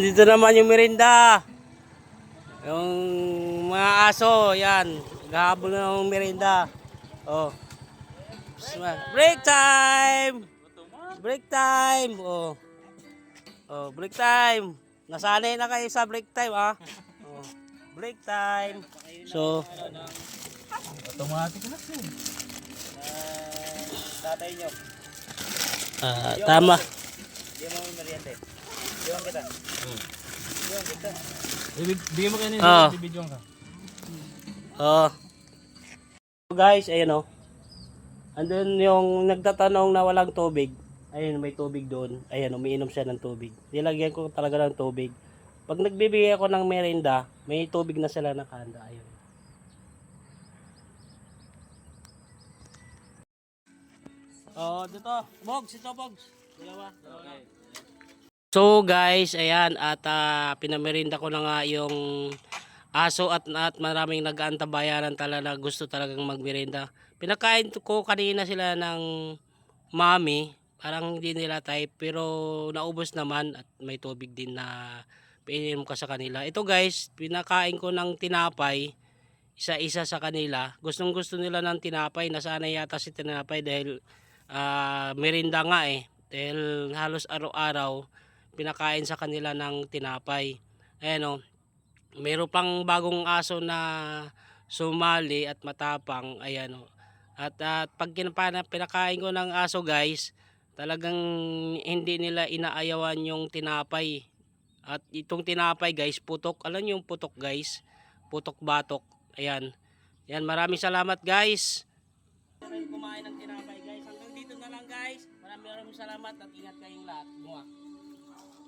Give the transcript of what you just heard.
Dito naman yung merinda. Yung mga aso, yan. Gahabol na ng merinda. Oh. Break time! Break time! Oh. Oh, break time. Nasanay na kayo sa break time, ah. Oh. Break time. So, Automatic na siya. Tatay nyo. tama. Di mo may meriente. Diwan kita. Diwan kita. Bigyan mo kayo nito. Bibidyoan ka. Oh. Guys, ayan oh. Andun yung nagtatanong na walang tubig. Ayun, may tubig doon. Ayan, umiinom siya ng tubig. Nilagyan ko talaga ng tubig. Pag nagbibigay ako ng merienda, may tubig na sila nakahanda. Ayun. Oh, dito. Bogs, ito Bogs. Dalawa. Okay. So guys, ayan at pinamerinda ko na nga yung aso at maraming nag-aantabayaran talaga gusto talagang magmerinda. Pinakain ko kanina sila ng mami, parang hindi nila type pero naubos naman at may tubig din na pininom ko sa kanila. Ito guys, pinakain ko ng tinapay isa-isa sa kanila. Gustong gusto nila ng tinapay, nasanay yata si tinapay dahil merinda nga dahil halos araw-araw pinakain sa kanila ng tinapay. Ayan o, mayroon pang bagong aso na sumali at matapang. Ayan o. At pag pinakain ko ng aso guys, talagang hindi nila inaayawan yung tinapay. At itong tinapay guys, putok. Alam niyo yung putok guys? Putok batok. Ayan. Yan, maraming salamat guys. Kumain ng tinapay guys. Hanggang dito na lang guys. Maraming salamat at ingat kayong lahat. Mua.